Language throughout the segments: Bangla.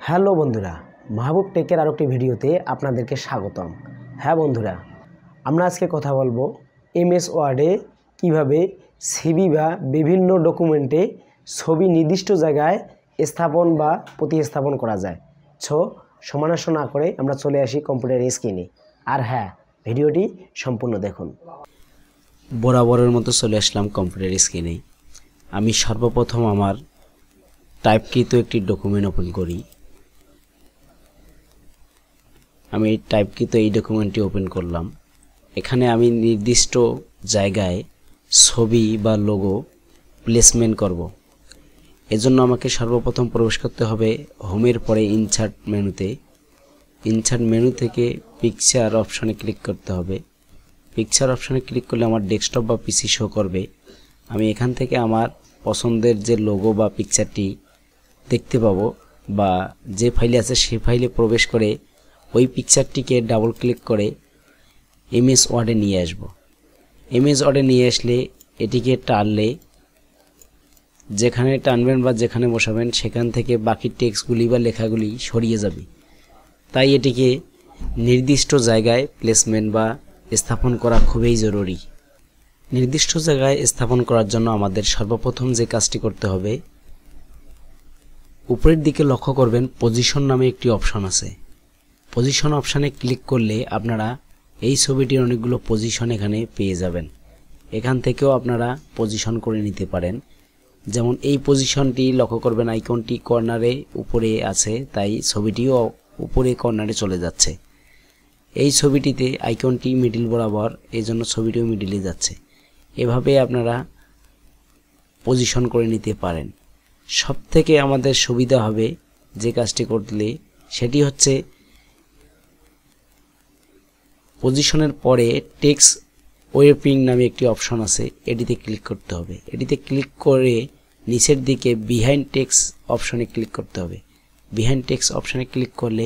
হ্যালো বন্ধুরা, মাহবুব টেকের আরেকটি ভিডিওতে আপনাদেরকে স্বাগতম। হ্যাঁ বন্ধুরা, আমরা আজকে কথা বলবো এমএস ওয়ার্ডে কিভাবে সিভি বা বিভিন্ন ডকুমেন্টে ছবি নির্দিষ্ট জায়গায় স্থাপন বা প্রতিস্থাপন করা যায়। সমালোচনা না করে আমরা চলে আসি কম্পিউটার স্ক্রিনে। আর হ্যাঁ, ভিডিওটি সম্পূর্ণ দেখুন। বরাবরের মতো চলে আসলাম কম্পিউটার স্ক্রিনে। আমি সর্বপ্রথম আমার টাইপকৃত একটি ডকুমেন্ট ওপেন করি। আমি টাইপকৃত এই ডকুমেন্টটি ওপেন করলাম। এখানে আমি নির্দিষ্ট জায়গায় ছবি বা লোগো প্লেসমেন্ট করব। এজন্য আমাকে সর্বপ্রথম প্রবেশ করতে হবে হোমের পরে ইনসার্ট মেনুতে। ইনসার্ট মেনু থেকে পিকচার অপশনে ক্লিক করতে হবে। পিকচার অপশনে ক্লিক করলে আমার ডেস্কটপ বা পিসি শো করবে। আমি এখান থেকে আমার পছন্দের যে লোগো বা পিকচারটি দেখতে পাবো বা যে ফাইলে আছে সেই ফাইলে প্রবেশ করে ওই পিকচারটিকে ডাবল ক্লিক করে এমএস ওয়ার্ডে নিয়ে আসব। এমএস ওয়ার্ডে নিয়ে আসলে এটিকে টানলে যেখানে টানবেন বা যেখানে বসাবেন সেখান থেকে বাকি টেক্সটগুলি বা লেখাগুলি সরিয়ে যাবে। তাই এটিকে নির্দিষ্ট জায়গায় প্লেসমেন্ট বা স্থাপন করা খুবই জরুরি। নির্দিষ্ট জায়গায় স্থাপন করার জন্য আমাদের সর্বপ্রথম যে কাজটি করতে হবে, উপরের দিকে লক্ষ্য করবেন পজিশন নামে একটি অপশন আছে। পজিশন অপশানে ক্লিক করলে আপনারা এই ছবিটির অনেকগুলো পজিশন এখানে পেয়ে যাবেন। এখান থেকেও আপনারা পজিশন করে নিতে পারেন। যেমন এই পজিশনটি লক্ষ্য করবেন আইকনটি কর্নারে উপরে আছে, তাই ছবিটিও উপরে কর্নারে চলে যাচ্ছে। এই ছবিটিতে আইকনটি মিডিল বরাবর, এই জন্য ছবিটিও মিডিলে যাচ্ছে। এভাবে আপনারা পজিশন করে নিতে পারেন। সবথেকে আমাদের সুবিধা হবে যে কাজটি করলে, সেটি হচ্ছে পজিশনের পরে টেক্সট ওয়েপিং নামে একটি অপশন আছে, এটিতে ক্লিক করতে হবে। এটিতে ক্লিক করে নিচের দিকে বিহাইন্ড টেক্সট অপশনে ক্লিক করতে হবে। বিহাইন্ড টেক্সট অপশনে ক্লিক করলে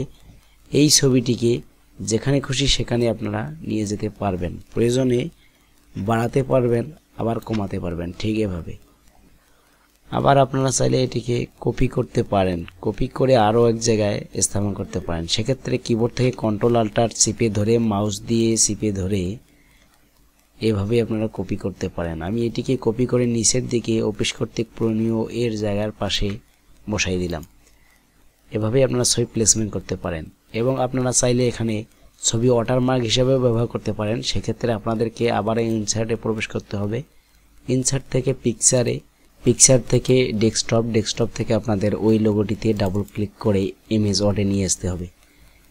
এই ছবিটিকে যেখানে খুশি সেখানে আপনারা নিয়ে যেতে পারবেন। প্রয়োজনে বাড়াতে পারবেন, আবার কমাতে পারবেন। ঠিক এভাবে আবার আপনারা চাইলে এটিকে কপি করতে পারেন, কপি করে আরও এক জায়গায় স্থাপন করতে পারেন। সেক্ষেত্রে কিবোর্ড থেকে কন্ট্রোল আল্টার চিপে ধরে, মাউস দিয়ে চিপে ধরে এভাবে আপনারা কপি করতে পারেন। আমি এটিকে কপি করে নিচের দিকে অফিস কর্তৃক প্রণীয় এর জায়গার পাশে বসাই দিলাম। এভাবে আপনারা ছবি প্লেসমেন্ট করতে পারেন এবং আপনারা চাইলে এখানে ছবি ওয়াটারমার্ক হিসেবেও ব্যবহার করতে পারেন। সেক্ষেত্রে আপনাদেরকে আবার ইনসার্টে প্রবেশ করতে হবে। ইনসার্ট থেকে পিকচারে, পিকচার থেকে ডেস্কটপ, ডেস্কটপ থেকে আপনাদের ওই লোগোটিতে ডাবল ক্লিক করে ইমেজ ওয়ার্ডে নিয়ে আসতে হবে।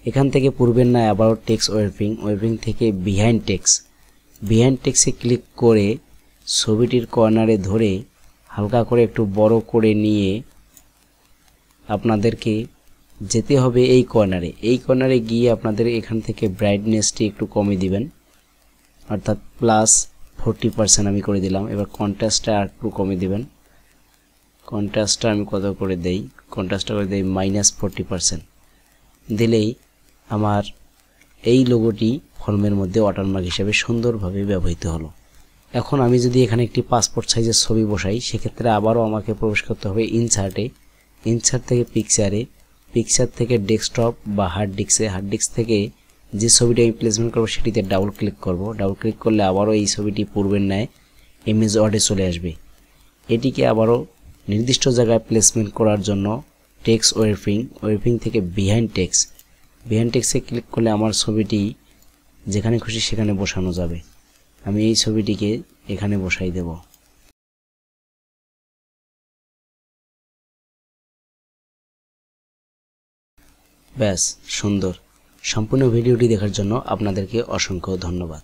এখান থেকে পূর্বের নয় আবারও টেক্সট ওয়েপিং, ওয়েপিং থেকে বিহাইন্ড টেক্সট, বিহাইন্ড টেক্সটে ক্লিক করে ছবিটির কর্নারে ধরে হালকা করে একটু বড় করে নিয়ে আপনাদেরকে যেতে হবে এই কর্নারে। এই কর্নারে গিয়ে আপনাদের এখান থেকে ব্রাইটনেসটি একটু কমিয়ে দিবেন, অর্থাৎ +40% আমি করে দিলাম। এবার কন্ট্রাস্টটা আর একটু কমিয়ে দিবেন। কন্ট্রাস্টটা আমি কত করে দেই, কন্ট্রাস্টটা করে দেই -40%। দিলেই আমার এই লোগোটি ফর্মের মধ্যে ওয়াটারমার্ক হিসেবে সুন্দরভাবে ব্যবহৃত হলো। এখন আমি যদি এখানে একটি পাসপোর্ট সাইজের ছবি বসাই, সেক্ষেত্রে আবারও আমাকে প্রবেশ করতে হবে ইনসার্টে। ইনসার্ট থেকে পিকচারে, পিকচার থেকে ডেস্কটপ বা হার্ড ডিস্কে, হার্ড ডিস্ক থেকে যে ছবিটি আমি প্লেসমেন্ট করবো সেটিতে ডাবল ক্লিক করব। ডাবল ক্লিক করলে আবারও এই ছবিটি পূর্বের ন্যায় ইমেজ ওয়ার্ডে চলে আসবে। এটিকে আবারও নির্দিষ্ট জায়গায় প্লেসমেন্ট করার জন্য টেক্সট ওয়েপিং, ওয়েপিং থেকে বিহাইন্ড টেক্সট, বিহাইন্ড টেক্সটে ক্লিক করলে আমার ছবিটি যেখানে খুশি সেখানে বসানো যাবে। আমি এই ছবিটিকে এখানে বসাই দেব। ব্যাস, সুন্দর। সম্পূর্ণ ভিডিওটি দেখার জন্য আপনাদেরকে অসংখ্য ধন্যবাদ।